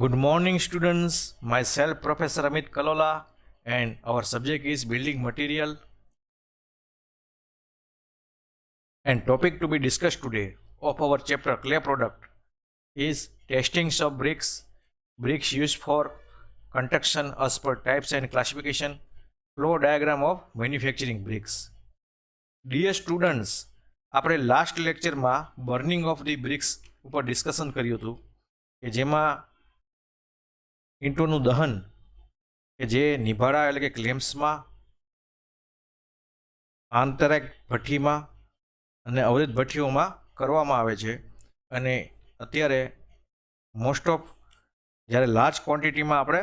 Good morning, students. Myself, Professor Amit Kalola, and our subject is building material. And topic to be discussed today of our chapter clay product is testings of bricks, bricks used for construction as per types and classification, flow diagram of manufacturing bricks. Dear students, આપણે last લેક્ચરમાં burning of the BRICS ઉપર discussion કર્યું હતું કે જેમાં ઈંટોનું દહન કે જે નિભાડા એટલે કે ક્લેમ્સમાં, આંતરિક ભઠ્ઠીમાં અને અવરોધ ભઠ્ઠીઓમાં કરવામાં આવે છે. અને અત્યારે મોસ્ટ ઓફ જ્યારે લાર્જ ક્વોન્ટિટીમાં આપણે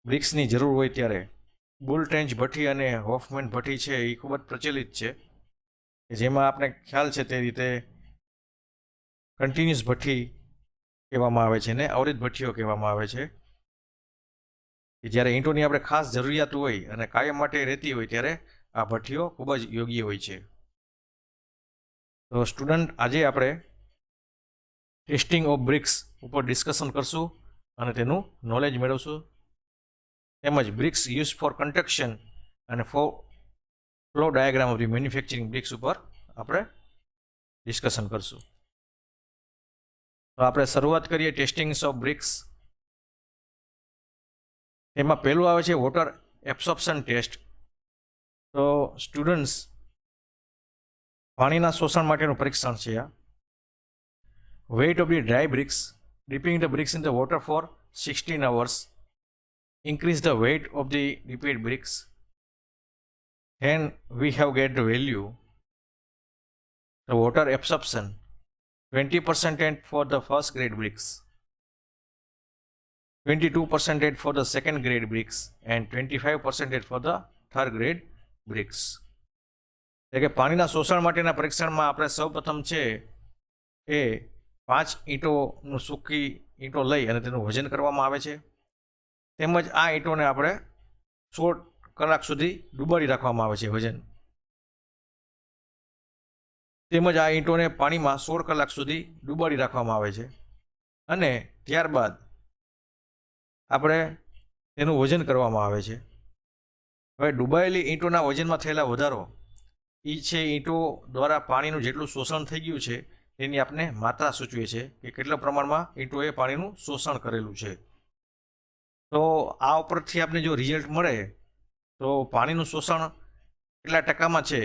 બ્રિક્સની જરૂર હોય ત્યારે બુલ ટ્રેન્ચ ભઠ્ઠી અને હોફમેન ભઠ્ઠી છે એ ખૂબ જ પ્રચલિત છે, જેમાં આપણે ખ્યાલ છે તે રીતે કન્ટિન્યુઅસ ભઠ્ઠી કહેવામાં આવે છે ને અવરોધ ભઠ્ઠીઓ કહેવામાં આવે છે. કે જ્યારે ઈંટોની આપણે ખાસ જરૂરિયાત હોય અને કાયમ માટે રહેતી હોય ત્યારે આ ભઠ્ઠીઓ ખૂબ જ યોગ્ય હોય છે. તો સ્ટુડન્ટ, આજે આપણે ટેસ્ટિંગ ઓફ બ્રિક્સ ઉપર ડિસ્કશન કરશું અને તેનું નોલેજ મેળવશું, તેમજ બ્રિક્સ યુઝ ફોર કન્સ્ટ્રક્શન અને flow diagram of the manufacturing BRICS ઉપર આપણે ડિસ્કશન કરશું. તો આપણે શરૂઆત કરીએ ટેસ્ટિંગ્સ ઓફ બ્રિક્સ. એમાં પહેલું આવે છે વોટર એબ્સોર્પ્શન ટેસ્ટ. તો સ્ટુડન્ટ્સ, પાણીના શોષણ માટેનું પરીક્ષણ છે આ. Weight of the dry bricks, dipping the bricks in the water for 16 hours, increase the weight of the dipped bricks. Then we have get the value, the water absorption 20% for the first grade bricks, 22% for the second grade bricks and 25% for the third grade bricks. એટલે કે પાણીના શોષણ માટેના પરીક્ષણમાં આપણે સૌપ્રથમ છે એ 5 ઈંટોનું સૂકી ઈંટો લઈ અને તેનું વજન કરવામાં આવે છે. તેમજ આ ઈંટોને આપણે 16 કલાક સુધી ડૂબાડી રાખવામાં આવે છે વજન. તેમજ આ ઈંટોને પાણીમાં 16 કલાક સુધી ડૂબાડી રાખવામાં આવે છે અને ત્યારબાદ આપણે તેનું વજન કરવામાં આવે છે. હવે ડૂબાયેલી ઈંટોના વજનમાં થયેલા વધારો એ છે ઈંટો દ્વારા પાણીનું જેટલું શોષણ થઈ ગયું છે તેની આપણે માત્રા સૂચવે છે કે કેટલા પ્રમાણમાં ઈંટોએ પાણીનું શોષણ કરેલું છે. તો આ ઉપરથી આપણે જો રિઝલ્ટ મળે તો પાણીનું શોષણ કેટલા ટકામાં છે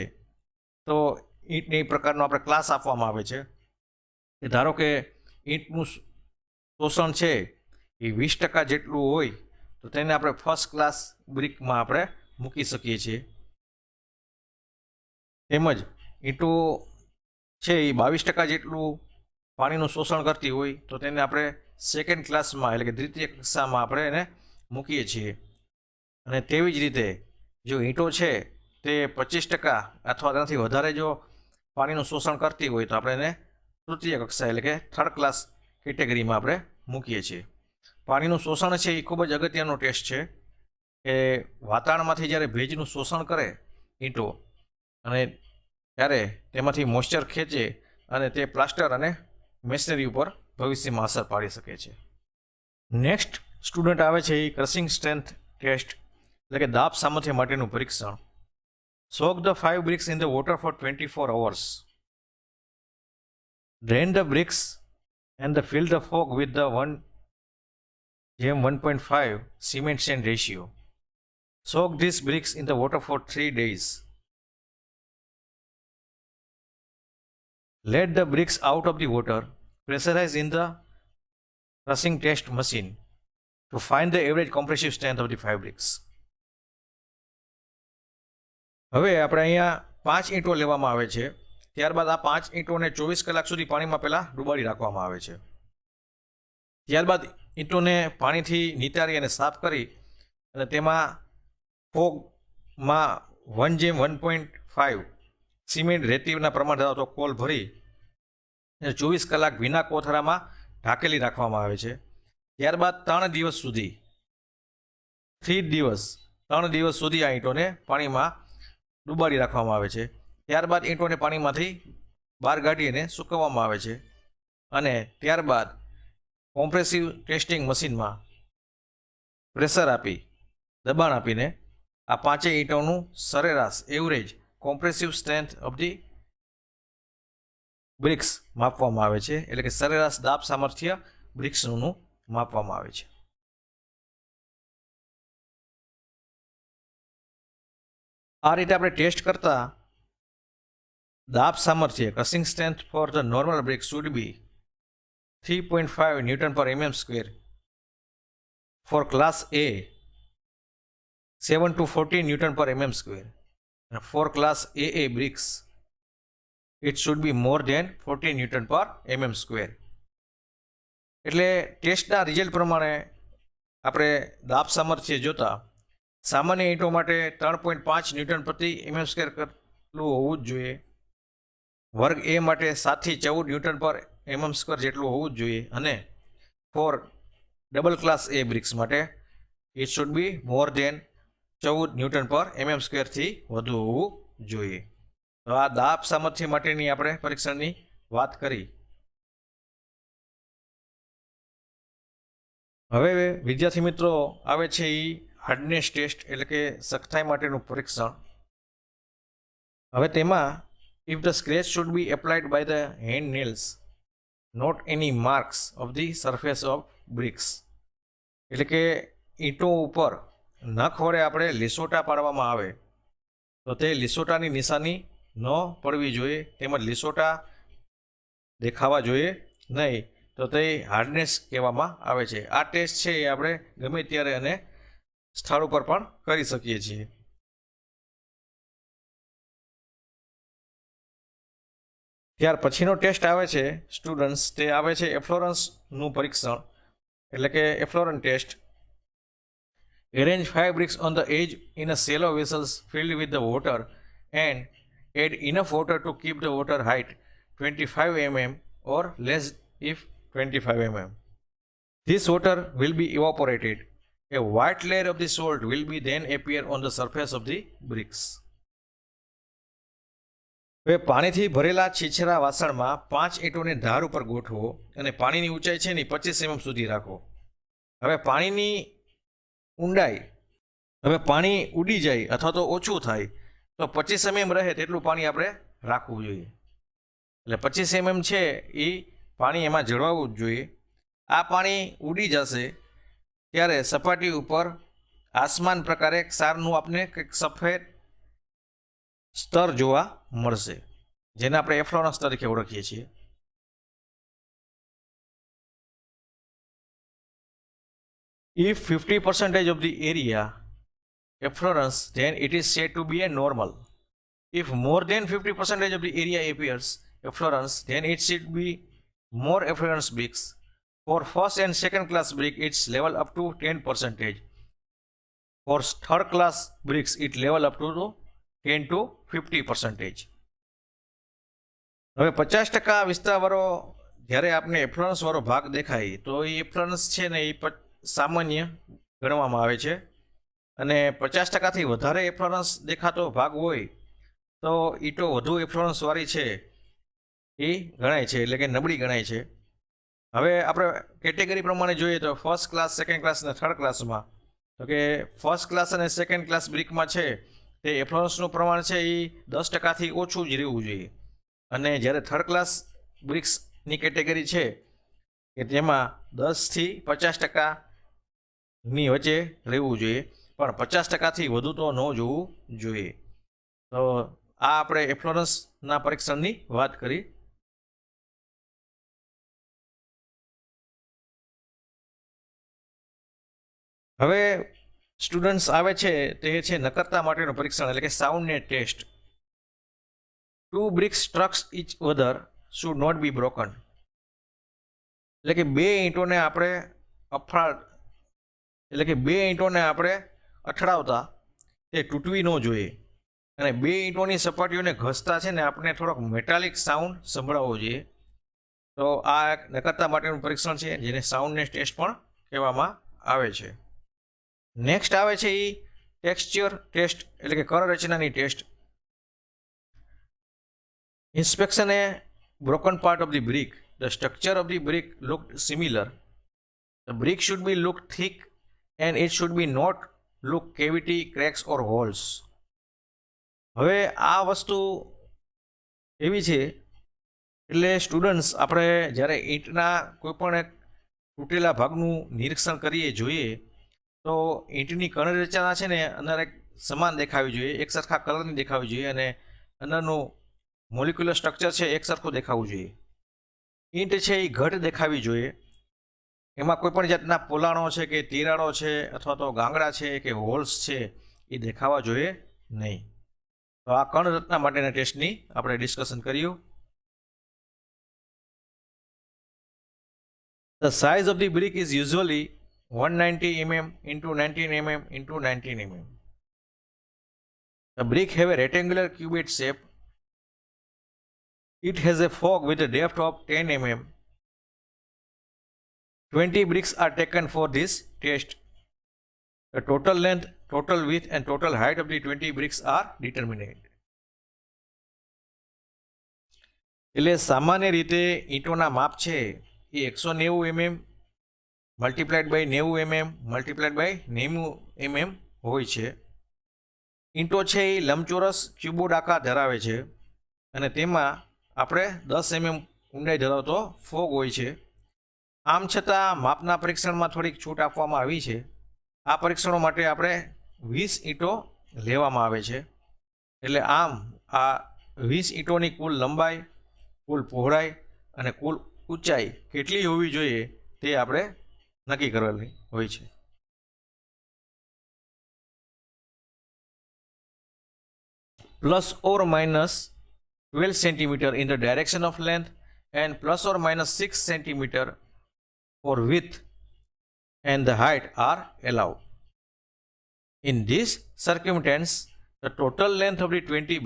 તો ઈંટને એ પ્રકારનો આપણે ક્લાસ આપવામાં આવે છે. ધારો કે ઈંટનું શોષણ છે એ 20% જેટલું હોય તો તેને આપણે ફર્સ્ટ ક્લાસ બ્રિકમાં આપણે મૂકી શકીએ છીએ. તેમજ ઈંટો છે એ 22% જેટલું પાણીનું શોષણ કરતી હોય તો તેને આપણે સેકન્ડ ક્લાસમાં એટલે કે દ્વિતીય કક્ષામાં આપણે એને મૂકીએ છીએ. અને તેવી જ રીતે જો ઈંટો છે તે 25% અથવા તેનાથી વધારે જો પાણીનું શોષણ કરતી હોય તો આપણે એને તૃતીય કક્ષા એટલે કે થર્ડ ક્લાસ કેટેગરીમાં આપણે મૂકીએ છીએ. પાણીનું શોષણ છે એ ખૂબ જ અગત્યનો ટેસ્ટ છે કે વાતાવરણમાંથી જ્યારે ભેજનું શોષણ કરે ઈંટો અને ત્યારે તેમાંથી મોઇસ્ચર ખેંચે અને તે પ્લાસ્ટર અને મેશનરી ઉપર ભવિષ્યમાં અસર પાડી શકે છે. નેક્સ્ટ સ્ટુડન્ટ આવે છે એ ક્રશિંગ સ્ટ્રેન્થ ટેસ્ટ એટલે કે દાબ સામર્થ્ય માટેનું પરીક્ષણ. Soak the 5 bricks in the water for 24 hours. Drain the bricks and fill the fork with the 1:1.5 cement sand ratio. Soak these bricks in the water for 3 days. Let the bricks out of the water. Pressurize in the crushing test machine to find the average compressive strength of the 5 bricks. હવે આપણે અહીંયા 5 ઈંટો લેવામાં આવે છે. ત્યારબાદ આ 5 ઈંટોને 24 કલાક સુધી પાણીમાં પહેલાં ડૂબાડી રાખવામાં આવે છે. ત્યારબાદ ઈંટોને પાણીથી નિતારી અને સાફ કરી અને તેમાં ફોગમાં 1:1.5 સિમેન્ટ રેતીના પ્રમાણ ધરાવતો કોલ ભરી 24 કલાક ભીના કોથળામાં ઢાંકેલી રાખવામાં આવે છે. ત્યારબાદ 3 દિવસ સુધી 3 દિવસ સુધી આ ઈંટોને પાણીમાં ડૂબાડી રાખવામાં આવે છે. ત્યારબાદ ઈંટોને પાણીમાંથી બહાર કાઢી અને સૂકવવામાં આવે છે અને ત્યારબાદ કોમ્પ્રેસિવ ટેસ્ટિંગ મશીનમાં પ્રેશર આપી દબાણ આપીને આ પાંચેય ઈંટોનું સરેરાશ average compressive strength of the BRICS માપવામાં આવે છે, એટલે કે સરેરાશ દાબ સામર્થ્ય બ્રિક્સનું માપવામાં આવે છે. આ રીતે આપણે ટેસ્ટ કરતા દાબ સામર્થ્ય crushing strength for the normal brick should be 3.5 newton પર mm square for class A, 7 to 14 newton પર mm square, and for class AA bricks it should be more than 14 newton પર mm સ્ક્વેર. એટલે ટેસ્ટના result પ્રમાણે આપણે દાબ સામર્થ્ય જોતા સામાન્ય ઈંટો માટે 3.5 ન્યૂટન પ્રતિ mm સ્ક્વેર જેટલું હોવું જ જોઈએ, વર્ગ A માટે 7 થી 14 ન્યૂટન પર mm સ્ક્વેર જેટલું હોવું જ જોઈએ, અને for double class A bricks માટે it should be more than 14 newton પર mm સ્ક્વેરથી વધુ હોવું જોઈએ. તો આ દાબ સામર્થ્ય માટેની આપણે પરીક્ષણની વાત કરી. હવે વિદ્યાર્થી મિત્રો આવે છે એ હાર્ડનેસ ટેસ્ટ એટલે કે સખ્તાઈ માટેનું પરીક્ષણ. હવે તેમાં if the scratch should be applied by the hand nails not any marks of the surface of bricks, એટલે કે ઈંટો ઉપર નખ વડે આપણે લીસોટા પાડવામાં આવે તો તે લીસોટાની નિશાની ન પડવી જોઈએ, તેમજ લીસોટા દેખાવા જોઈએ નહીં, તો તે હાર્ડનેસ કહેવામાં આવે છે. આ ટેસ્ટ છે એ આપણે ગમે ત્યારે અને સ્થળ ઉપર પણ કરી શકીએ છીએ. ત્યાર પછીનો ટેસ્ટ આવે છે સ્ટુડન્ટ્સ, તે આવે છે એફ્લોરન્સનું પરીક્ષણ એટલે કે એફ્લોરન test. Arrange 5 bricks on the edge in a shallow vessels filled with the water and add enough water to keep the water height 25 mm or less if 25 mm. This water will be evaporated. A white layer of the salt will be then appear on the surface of the bricks. હવે પાણીથી ભરેલા છીછરા વાસણમાં 5 ઈંટોને ધાર ઉપર ગોઠવો અને પાણીની ઊંચાઈ છે ને 25 mm સુધી રાખો. હવે પાણીની ઊંડાઈ, હવે પાણી ઉડી જાય અથવા તો ઓછું થાય તો 25 mm રહે તેટલું પાણી આપણે રાખવું જોઈએ. એટલે 25 mm છે એ પાણી એમાં જળવાવું જ જોઈએ. આ પાણી ઉડી જશે ત્યારે સપાટી ઉપર આસમાન પ્રકારે ક્ષારનું આપણે કંઈક સફેદ સ્તર જોવા મળશે, જેને આપણે એફ્લોરન્સ તરીકે ઓળખીએ છીએ. If 50% of the area efflorescence, then it is said to be a normal. If more than 50% of the area appears efflorescence, then it should be more efflorescence bricks. For first and second class brick, it's level up to 10%. For third class bricks, it level up to 10 to 50%. હવે 50% વિસ્તારવાળો જ્યારે આપણે એફ્લોરન્સ વાળો ભાગ દેખાય તો એ એફ્લોરન્સ છે ને એ સામાન્ય ગણવામાં આવે છે, અને 50%થી વધારે એફ્લોરન્સ દેખાતો ભાગ હોય તો ઈંટો વધુ એફ્લોરન્સ વાળી છે એ ગણાય છે, એટલે કે નબળી ગણાય છે. હવે આપણે કેટેગરી પ્રમાણે જોઈએ તો ફર્સ્ટ ક્લાસ, સેકન્ડ ક્લાસ અને થર્ડ ક્લાસમાં, તો કે ફર્સ્ટ ક્લાસ અને સેકન્ડ ક્લાસ બ્રિકમાં છે તે એફ્લોરન્સનું પ્રમાણ છે એ 10%થી ઓછું જ રહેવું જોઈએ, અને જ્યારે થર્ડ ક્લાસ બ્રિક્સની કેટેગરી છે કે તેમાં 10 થી 50%ની વચ્ચે રહેવું જોઈએ, પણ 50%થી વધુ તો ન જોવું જોઈએ. તો આ આપણે એફ્લોરન્સના પરીક્ષણની વાત કરી. હવે સ્ટુડન્ટ્સ આવે છે તે છે નકરતા માટેનું પરીક્ષણ એટલે કે soundness test. 2 bricks struck each other should not be broken. એટલે કે બે ઈંટોને આપણે અથડાવતા તે તૂટવી ન જોઈએ, અને બે ઈંટોની સપાટીઓને ઘસતા છે ને આપણે થોડોક મેટાલિક સાઉન્ડ સંભળાવવો જોઈએ. તો આ એક નકરતા માટેનું પરીક્ષણ છે જેને સાઉન્ડનેસ ટેસ્ટ પણ કહેવામાં આવે છે. નેક્સ્ટ આવે છે એ ટેક્સચર ટેસ્ટ એટલે કે કરરચનાની test. Inspection a broken part of the brick. The structure of the brick looked similar The brick should be look thick and it should be not look cavity, cracks or holes. હવે આ વસ્તુ એવી છે એટલે students આપણે જ્યારે ઈંટના કોઈ પણ એક તૂટેલા ભાગનું નિરીક્ષણ કરીએ જોઈએ તો ઈંટની કણ રચના છે ને અંદર એક સમાન દેખાવી જોઈએ, એક સરખા કલરની દેખાવી જોઈએ અને અંદરનું મોલિક્યુલર સ્ટ્રક્ચર છે એક સરખું દેખાવું જોઈએ. ઈંટ છે એ ઘટ દેખાવી જોઈએ, એમાં કોઈ પણ જાતના પોલાણો છે કે તિરાડો છે અથવા તો ગાંગડા છે કે હોલ્સ છે એ દેખાવા જોઈએ નહીં. તો આ કણ રચના માટેના ટેસ્ટની આપણે ડિસ્કશન કર્યું. The size of the brick is usually 190 mm into 19 mm into 19 mm. The brick have a rectangular cuboid shape. It has a fork with a depth of 10 mm. 20 bricks are taken for this test. The total length, total width and total height of the 20 bricks are determined. એટલે સામાન્ય રીતે ઈંટોના માપ છે એ 190 mm multiplied by 90 mm multiplied by 90 mm હોય છે. ઈંટો છે એ લંબચોરસ ક્યુબોડ આકાર ધરાવે છે અને તેમાં આપણે 10 mm ઊંડાઈ ધરાવતો ફોગ હોય છે. આમ છતાં માપના પરીક્ષણમાં થોડીક છૂટ આપવામાં આવી છે. આ પરીક્ષણો માટે આપણે 20 ઈંટો લેવામાં આવે છે. એટલે આમ આ 20 ઈંટોની કુલ લંબાઈ, કુલ પહોળાઈ અને કુલ ઊંચાઈ કેટલી હોવી જોઈએ તે આપણે નક્કી કરવાની હોય છે. Plus or minus 12 centimeter in the direction of length and plus or minus 6 centimeter for width and the height are allowed. In this circumstance, the total length of the 20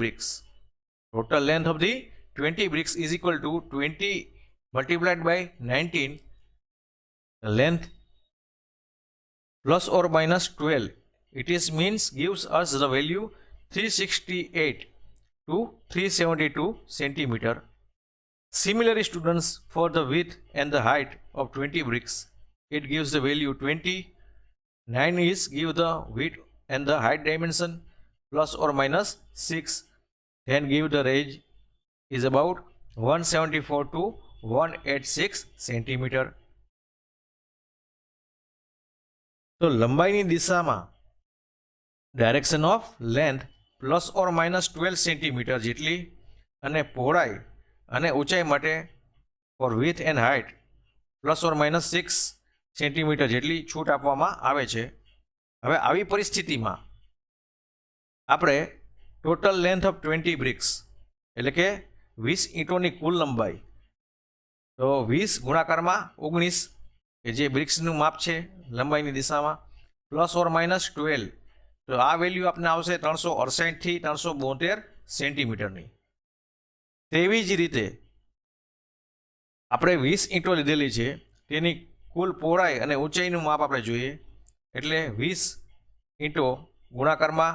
bricks is equal to 20 multiplied by 19, the length plus or minus 12. It is means gives us the value 368 to 372 centimeter. Similarly, students, for the width and the height of 20 bricks, it gives the value 20. 9 is give the width and the height dimension plus or minus 6. Then give the range is about 174 to 186 centimeter. તો લંબાઈની દિશામાં direction of length plus or minus 12 centimetre જેટલી અને પહોળાઈ અને ઊંચાઈ માટે for width and height plus or minus 6 centimetre જેટલી છૂટ આપવામાં આવે છે. હવે આવી પરિસ્થિતિમાં આપણે ટોટલ લેન્થ ઓફ 20 બ્રિક્સ એટલે કે 20 ઈંટોની કુલ લંબાઈ, તો 20 ગુણાકારમાં 19 કે જે બ્રિક્સનું માપ છે લંબાઈની દિશામાં પ્લસ ઓર માઇનસ 12, તો આ વેલ્યુ આપને આવશે 368 થી 372 સેન્ટીમીટરની. તેવી જ રીતે આપણે 20 ઈંટો લીધેલી છે તેની કુલ પહોળાઈ અને ઊંચાઈનું માપ આપણે જોઈએ એટલે 20 ઈંટો ગુણાકારમાં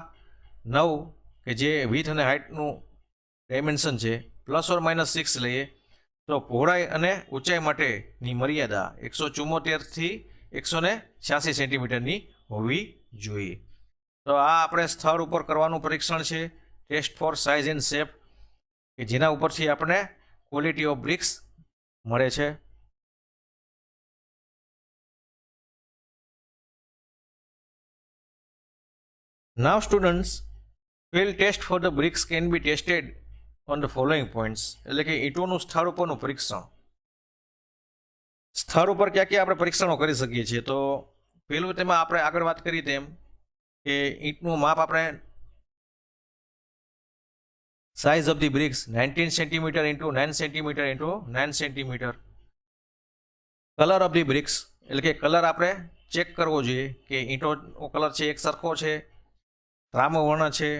9 કે જે વિથ અને હાઇટનું ડાયમેન્શન છે પ્લસ ઓર માઇનસ 6 લઈએ તો પહોળાઈ અને ઊંચાઈ માટેની મર્યાદા 174 થી 186 સેન્ટીમીટરની હોવી જોઈએ. તો આ આપણે સ્થળ ઉપર કરવાનું પરીક્ષણ છે, test for size and shape, કે જેના ઉપરથી આપણે ક્વોલિટી ઓફ બ્રિક્સ મળે છે. Now students, field test for the bricks can be tested on the following points. એટલે કે ઈંટોનું સ્થળ ઉપરનું પરીક્ષણ. સ્થળ ઉપર ક્યાં ક્યાં આપણે પરીક્ષણો કરી શકીએ છીએ, તો પહેલું તેમાં આપણે આગળ વાત કરી તેમ કે ઈંટનું માપ આપણે size of the BRICS 19 centimetre into 9 centimetre into 9 centimetre. Colour of the BRICS એટલે કે કલર આપણે ચેક કરવો જોઈએ કે ઈંટોનો કલર છે એક સરખો છે, રામો વર્ણ છે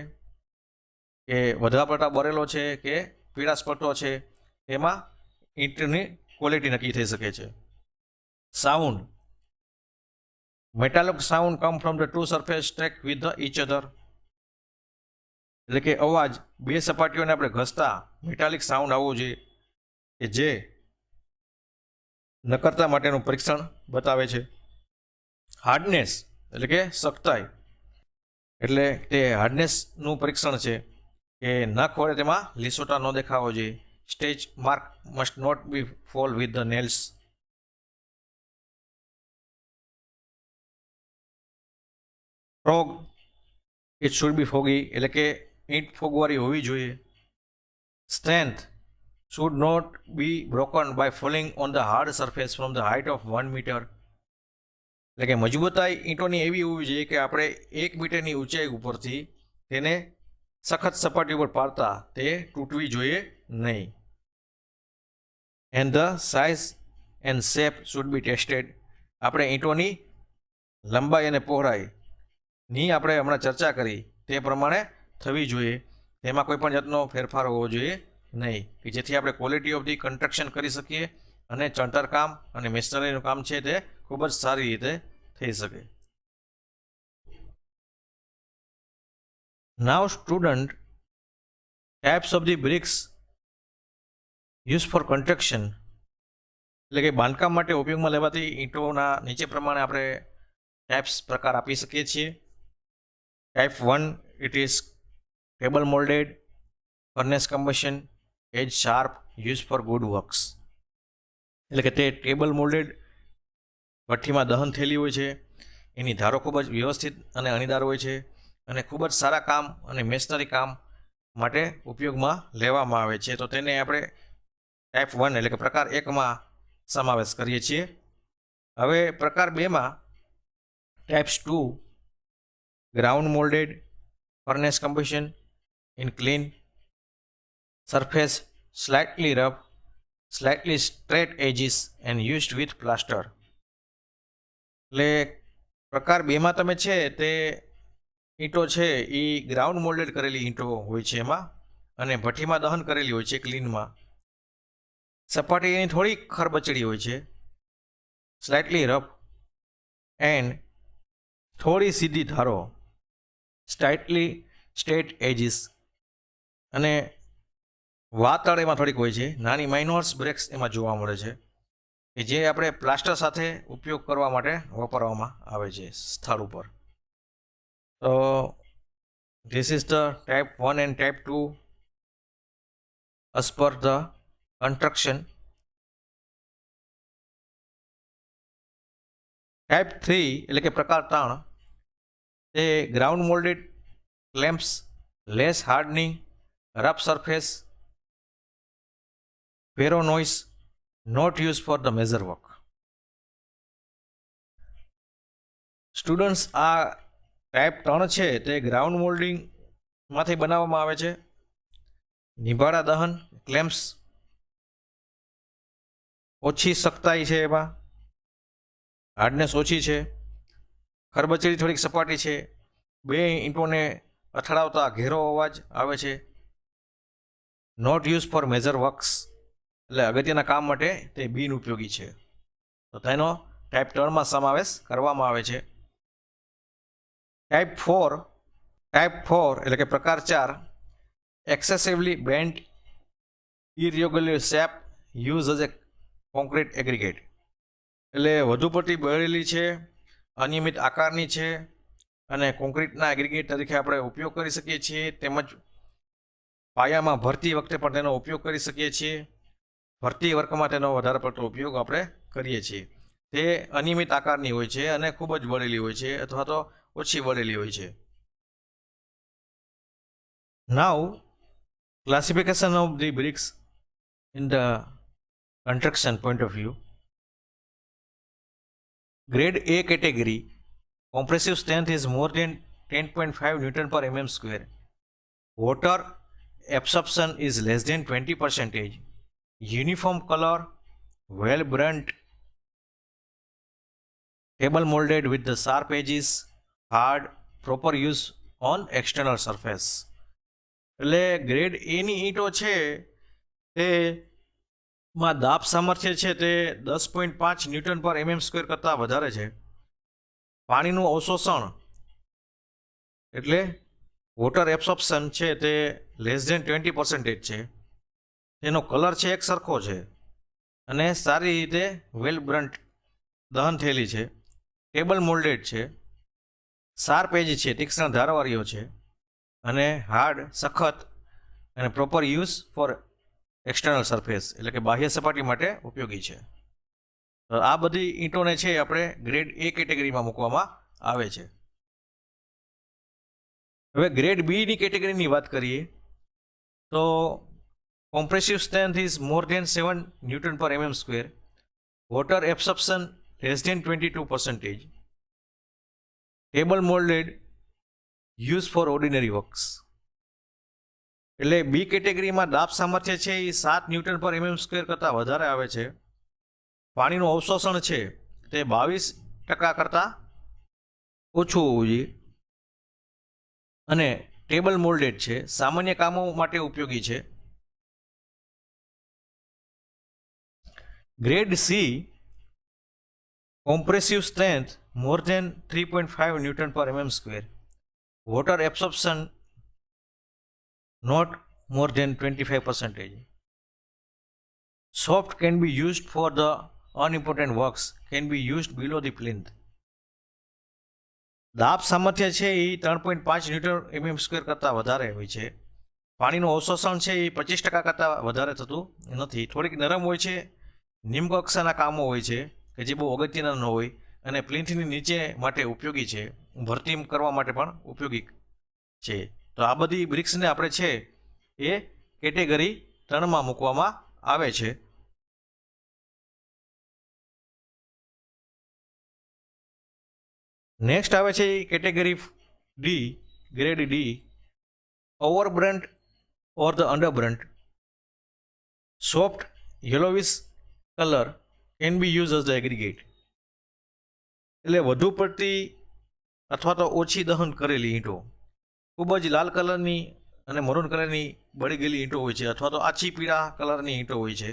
કે વધારે પડતા બરેલો છે કે પીળાશ પડતો છે, એમાં ઈંટની ક્વોલિટી નક્કી થઈ શકે છે. Sound, metallic sound come from the two surface struck with the each other, એટલે કે અવાજ બે સપાટીઓને આપણે ઘસતા મેટાલિક સાઉન્ડ આવવો જોઈએ કે જે નકરતા માટેનું પરીક્ષણ બતાવે છે. હાર્ડનેસ એટલે કે સખ્તાઈ, એટલે તે હાર્ડનેસનું પરીક્ષણ છે કે નખ વડે તેમાં લીસોટા ન દેખાવો જોઈએ. Scratch mark must not be fall with the nails. Frog it should be foggy, એટલે કે ઈંટ ફોગવાળી હોવી જોઈએ. Strength should not be broken by falling on the hard surface from the height of 1 meter. એટલે કે મજબૂતાઈ ઈંટોની એવી હોવી જોઈએ કે આપણે 1 મીટરની ઊંચાઈ ઉપરથી તેને સખત સપાટી ઉપર પાડતા તે તૂટવી જોઈએ નહીં. And the size and shape should be tested. આપણે ઈંટોની લંબાઈ અને પહોળાઈની આપણે હમણાં ચર્ચા કરી તે પ્રમાણે થવી જોઈએ. તેમાં કોઈ પણ જાતનો ફેરફાર હોવો જોઈએ નહીં, કે જેથી આપણે ક્વોલિટી ઓફ ધી કન્સ્ટ્રક્શન કરી શકીએ અને ચણતર કામ અને મેશનરીનું કામ છે તે ખૂબ જ સારી રીતે થઈ શકે. Now student, types of the bricks use for construction, એટલે કે બાંધકામ માટે ઉપયોગમાં લેવાતી ઈંટોના નીચે પ્રમાણે આપણે ટાઈપ્સ પ્રકાર આપી શકીએ છીએ. Type 1 it is table moulded, furnace combustion, edge sharp, use for good works. એટલે કે તે ટેબલ મોલ્ડેડ ભઠ્ઠીમાં દહન થયેલી હોય છે, એની ધારો ખૂબ જ વ્યવસ્થિત અને અણીદાર હોય છે અને ખૂબ જ સારા કામ અને મેશનરી કામ માટે ઉપયોગમાં લેવામાં આવે છે. તો તેને આપણે ટાઈપ 1 એટલે કે પ્રકાર 1માં સમાવેશ કરીએ છીએ. હવે પ્રકાર 2માં types 2 ground moulded, furnace combustion in clean surface, slightly rough, slightly straight edges and used with plaster. એટલે પ્રકાર 2માં તમે છે તે ઈંટો છે એ ગ્રાઉન્ડ મોલ્ડેડ કરેલી ઈંટો હોય છે એમાં, અને ભઠ્ઠીમાં દહન કરેલી હોય છે ક્લીનમાં. સપાટી એની થોડી ખરબચડી હોય છે, સ્લાઇટલી રફ એન્ડ થોડી સીધી ધારો, સ્લાઇટલી સ્ટ્રેટ એજીસ, અને વાતળ એમાં થોડીક હોય છે. નાની માઇનોર્સ બ્રેક્સ એમાં જોવા મળે છે કે જે આપણે પ્લાસ્ટર સાથે ઉપયોગ કરવા માટે વાપરવામાં આવે છે સ્થળ ઉપર. તો this is the type 1 and type 2 as per the construction. Type 3 એટલે કે પ્રકાર 3 તે ground moulded clamps, less hardening, rough surface, Veronese, not used for the measure work. Students, આ ટાઈપ 3 છે તે ગ્રાઉન્ડ મોલ્ડિંગમાંથી બનાવવામાં આવે છે. નિભાડા દહન, ક્લેમ્પ્સ ઓછી સખ્તાઈ છે, એમાં હાર્ડનેસ ઓછી છે, ખરબચડી થોડીક સપાટી છે, બે ઈંટોને અથડાવતા ઘેરો અવાજ આવે છે. Not use for major works, એટલે અગત્યના કામ માટે તે બિન ઉપયોગી છે. તો તેનો ટાઈપ 3માં સમાવેશ કરવામાં આવે છે. ટાઈપ 4 એટલે કે પ્રકાર 4 excessively bent, irregular shape, use as a concrete aggregate, એટલે વધુ પડતી બળેલી છે, અનિયમિત આકારની છે અને કોન્ક્રીટના એગ્રીગેટ તરીકે આપણે ઉપયોગ કરી શકીએ છીએ. તેમજ પાયામાં ભરતી વખતે પણ તેનો ઉપયોગ કરી શકીએ છીએ. ભરતી વર્કમાં તેનો વધારે પડતો ઉપયોગ આપણે કરીએ છીએ. તે અનિયમિત આકારની હોય છે અને ખૂબ જ વળેલી હોય છે અથવા તો ઓછી વળેલી હોય છે. Now classification of the bricks in the construction point of view. Grade A category, compressive strength is more than 10.5 Newton per mm square. Water absorption is less than 20%. Uniform color, well burnt, table molded with the sharp edges, hard, proper use on external surface. એટલે grade A ની ઈંટો છે તે માં દાબ સામર્થ્ય છે તે 10.5 newton પર mm square કરતાં વધારે છે. પાણીનું અવશોષણ એટલે વોટર એબ્સોર્પ્શન છે તે લેસ ધેન 20% છે. તેનો કલર છે એક સરખો છે અને સારી રીતે વેલ બ્રન્ટ દહન થયેલી છે. ટેબલ મોલ્ડેડ છે, શાર્પ એજ છે, તીક્ષ્ણ ધારવાળીઓ છે, અને હાર્ડ સખત અને proper use for external surface એટલે કે બાહ્ય સપાટી માટે ઉપયોગી છે. તો આ બધી ઈંટોને છે આપણે ગ્રેડ એ કેટેગરીમાં મૂકવામાં આવે છે. હવે ગ્રેડ બીની કેટેગરીની વાત કરીએ તો compressive strength is more than 7 newton પર mm square, water absorption less than 22%, table moulded use for ordinary works. એટલે બી કેટેગરીમાં દાબ સામર્થ્ય છે એ 7 ન્યૂટન પર mm સ્ક્વેર કરતાં વધારે આવે છે. પાણીનું અવશોષણ છે તે 22% કરતાં ઓછું હોવું જોઈએ, અને ટેબલ મોલ્ડેડ છે, સામાન્ય કામો માટે ઉપયોગી છે. Grade C compressive strength more than 3.5 newton પર mm square, water absorption not more than 25%. Soft can be used for the unimportant works, can be used below the plinth. દાબ સામર્થ્ય છે એ 3.5 ન્યૂટન mm સ્ક્વેર કરતાં વધારે હોય છે. પાણીનું અવશોષણ છે એ 25% કરતાં વધારે થતું નથી. થોડીક નરમ હોય છે, નિમ્ન કક્ષાના કામો હોય છે કે જે બહુ અગત્યના ન હોય, અને પ્લિન્થની નીચે માટે ઉપયોગી છે, ભરતી કરવા માટે પણ ઉપયોગી છે. તો આ બધી બ્રિક્સને આપણે છે એ કેટેગરી 3માં મૂકવામાં આવે છે. નેક્સ્ટ આવે છે category D, grade D, overburnt or the underburnt, soft yellowish colour can be use as the aggregate. એટલે વધુ પડતી અથવા તો ઓછી દહન કરેલી ઈંટો, ખૂબ જ લાલ કલરની અને મરૂન કલરની બળી ગયેલી ઈંટો હોય છે, અથવા તો આછી પીળા કલરની ઈંટો હોય છે,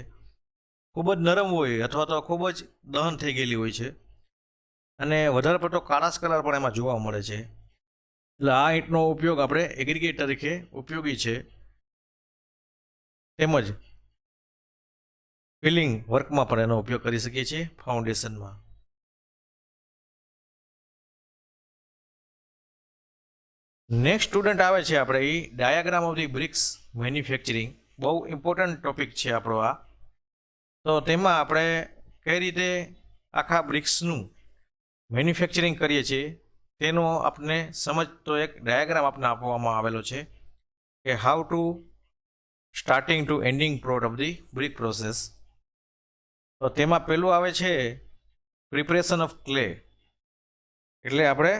ખૂબ જ નરમ હોય અથવા તો ખૂબ જ દહન થઈ ગયેલી હોય છે, અને વધારે પડતો કાળાશ કલર પણ એમાં જોવા મળે છે. એટલે આ ઈંટનો ઉપયોગ આપણે એગ્રીગેટ તરીકે ઉપયોગી છે, તેમજ ફિલિંગ વર્કમાં પણ એનો ઉપયોગ કરી શકીએ છીએ, ફાઉન્ડેશનમાં. નેક્સ્ટ સ્ટુડન્ટ આવે છે આપણે એ diagram of the bricks manufacturing. બહુ ઇમ્પોર્ટન્ટ ટોપિક છે આપણો આ. તો તેમાં આપણે કઈ રીતે આખા બ્રિક્સનું મેન્યુફેક્ચરિંગ કરીએ છીએ તેનો આપણે સમજતો એક ડાયાગ્રામ આપણે આપવામાં આવેલો છે કે how to starting to ending product of the brick process. તો તેમાં પહેલું આવે છે પ્રિપરેશન ઓફ ક્લે, એટલે આપણે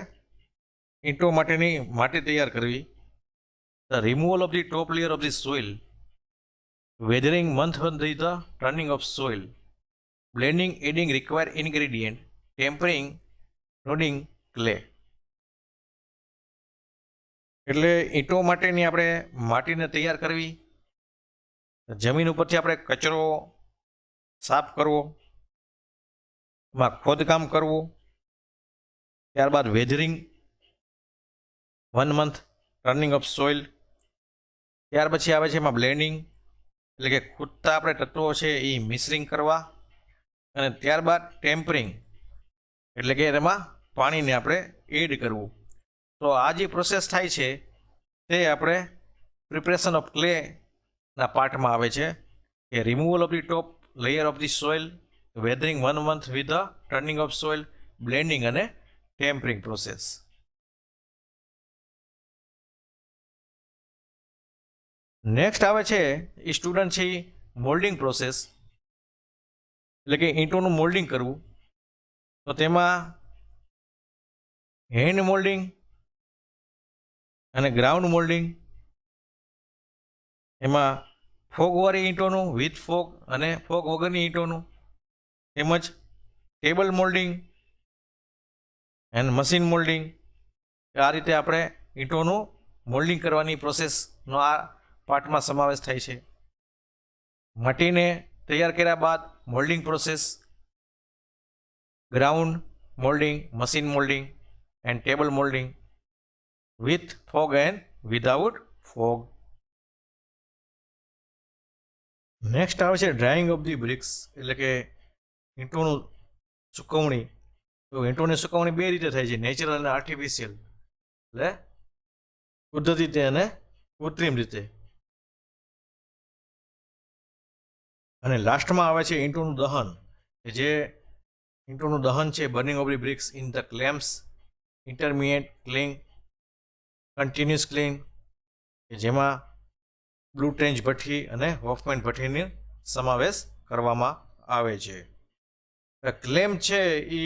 ઈંટો માટેની માટી તૈયાર કરવી. The removal of the top layer of the soil, weathering month the turning of soil, blending adding require ingredient, tempering, loading clay. એટલે ઈંટો માટેની આપણે માટીને તૈયાર કરવી, જમીન ઉપરથી આપણે કચરો સાફ કરવો, એમાં ખોદકામ કરવું, ત્યારબાદ weathering, 1 month turning of soil, ત્યાર પછી આવે છે એમાં બ્લેન્ડિંગ એટલે કે ખૂટતા આપણે તત્વો છે એ મિશ્રિંગ કરવા, અને ત્યારબાદ ટેમ્પરિંગ એટલે કે એમાં પાણીને આપણે એડ કરવું. તો આ જે પ્રોસેસ થાય છે તે આપણે પ્રિપરેશન ઓફ ક્લેના પાર્ટમાં આવે છે કે removal of the top layer of the soil, weathering 1 month with the turning of soil, blending અને ટેમ્પરિંગ પ્રોસેસ. નેક્સ્ટ આવે છે એ સ્ટુડન્ટ છે મોલ્ડિંગ પ્રોસેસ, એટલે કે ઈંટોનું મોલ્ડિંગ કરવું. તો તેમાં હેન્ડ મોલ્ડિંગ અને ગ્રાઉન્ડ મોલ્ડિંગ, એમાં ફોગવાળી ઈંટોનું વિથ ફોગ અને ફોગ વગરની ઈંટોનું, તેમજ table moulding and machine moulding. આ રીતે આપણે ઈંટોનું મોલ્ડિંગ કરવાની પ્રોસેસનો આ પાર્ટમાં સમાવેશ થાય છે. માટીને તૈયાર કર્યા બાદ moulding process, ground moulding, machine moulding and table moulding with fog and without fog. Next આવે છે ડ્રાઇંગ ઓફ ધી બ્રિક્સ, એટલે કે ઈંટોનું સુકવણી તો ઈંટોની સુકવણી બે રીતે થાય છે, નેચરલ અને આર્ટિફિશિયલ, એટલે કુદરતી રીતે અને કૃત્રિમ રીતે. અને લાસ્ટમાં આવે છે ઈંટોનું દહન, કે જે ઈંટોનું દહન છે, burning of the bricks in the clamps, intermediate kiln, continuous kiln, કે જેમાં બ્લુટ્રેન્ચ ભઠ્ઠી અને હોફમેન ભઠ્ઠીનો સમાવેશ કરવામાં આવે છે. ક્લેમ છે એ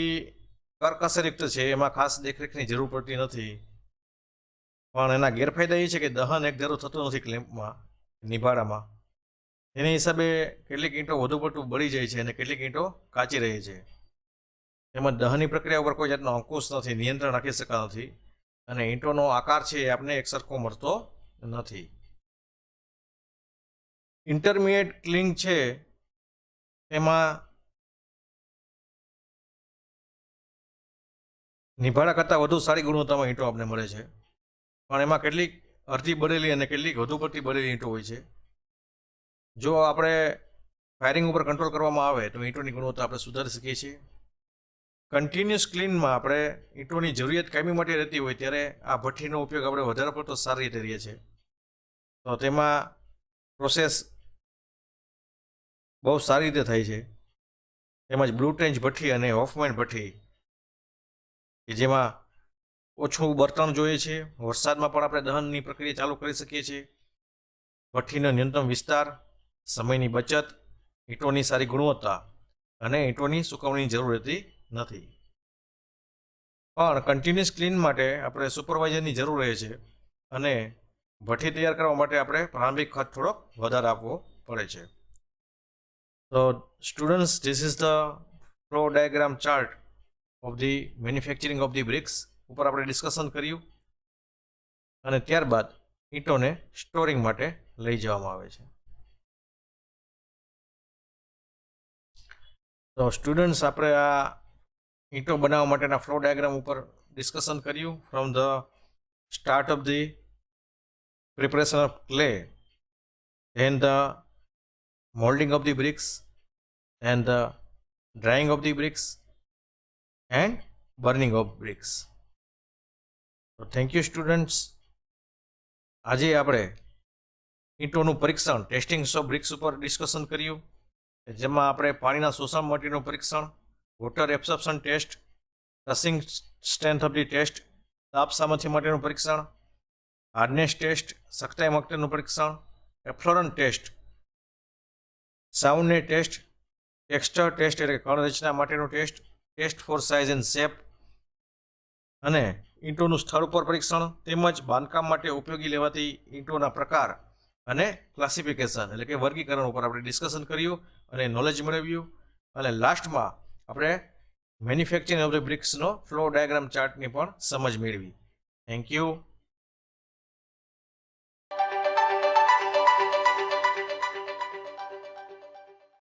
કરકસરયુક્ત છે, એમાં ખાસ દેખરેખની જરૂર પડતી નથી, પણ એના ગેરફાયદા એ છે કે દહન એક ધારું થતું નથી ક્લેમ્પમાં, નિભાડામાં. એની હિસાબે કેટલીક ઈંટો વધુ પડતું બળી જાય છે અને કેટલીક ઈંટો કાચી રહે છે. એમાં દહનની પ્રક્રિયા ઉપર કોઈ જાતનો અંકુશ નથી, નિયંત્રણ રાખી શકાતું નથી, અને ઈંટોનો આકાર છે એ આપણે એક સરખો મળતો નથી. ઇન્ટરમીડિયેટ ક્લિંગ છે એમાં નિભાડા કરતાં વધુ સારી ગુણવત્તામાં ઈંટો આપણે મળે છે, પણ એમાં કેટલીક અડધી બળેલી અને કેટલીક વધુ પડતી બળેલી ઈંટો હોય છે. જો આપણે ફાયરિંગ ઉપર કંટ્રોલ કરવામાં આવે તો ઈંટોની ગુણવત્તા આપણે સુધારી શકીએ છીએ. કન્ટિન્યુઅસ ક્લીનમાં આપણે ઈંટોની જરૂરિયાત કાયમી માટે રહેતી હોય ત્યારે આ ભઠ્ઠીનો ઉપયોગ આપણે વધારે પડતો સારી રીતે કરીએ છીએ. તો તેમાં પ્રોસેસ બહુ સારી રીતે થાય છે. તેમજ બ્લુટ્રેન્ચ ભઠ્ઠી અને હોફમેન ભઠ્ઠી, કે જેમાં ઓછું બળતણ જોઈએ છે, વરસાદમાં પણ આપણે દહનની પ્રક્રિયા ચાલુ કરી શકીએ છીએ. ભઠ્ઠીનો ન્યૂનતમ વિસ્તાર, સમયની બચત, ઈંટોની સારી ગુણવત્તા અને ઈંટોની સુકવણીની જરૂર રહેતી નથી. પણ કન્ટિન્યુઅસ ક્લીન માટે આપણે સુપરવાઇઝરની જરૂર રહે છે અને ભઠ્ઠી તૈયાર કરવા માટે આપણે પ્રારંભિક ખર્ચ થોડોક વધારે આપવો પડે છે. તો students, this is the flow diagram chart of the manufacturing of the BRICS ઉપર આપણે ડિસ્કશન કર્યું, અને ત્યારબાદ ઈંટોને સ્ટોરિંગ માટે લઈ જવામાં આવે છે. તો સ્ટુડન્ટ્સ, આપણે આ ઈંટો બનાવવા માટેના ફ્લો ડાયાગ્રામ ઉપર ડિસ્કશન કર્યું, from the start of the preparation of clay, then the molding of the bricks, and the drying of the bricks, and burning of bricks. So thank you students. આજે આપણે ઈંટોનું પરીક્ષણ, testing of bricks ઉપર discussion કર્યું, જેમાં આપણે પાણીના શોષણ માટેનું પરીક્ષણ, water absorption test, crushing strength of the test, તાપ સામર્થ્ય માટેનું પરીક્ષણ, હાર્ડનેસ ટેસ્ટ, સખ્તાઈ માટેનું પરીક્ષણ, efflorescence test, soundness test, texture test એટલે કે કણ રચના માટેનું test, test for size and shape, અને ઈંટોનું સ્થળ ઉપર પરીક્ષણ, તેમજ બાંધકામ માટે ઉપયોગી લેવાતી ઈંટોના પ્રકાર અને ક્લાસિફિકેશન એટલે કે વર્ગીકરણ ઉપર આપણે ડિસ્કશન કર્યું અને નોલેજ મેળવ્યું. અને લાસ્ટમાં આપણે મેન્યુફેક્ચરિંગ ઓફ ધ બ્રિક્સનો ફ્લો ડાયાગ્રામ ચાર્ટની પણ સમજ મેળવી. Thank you.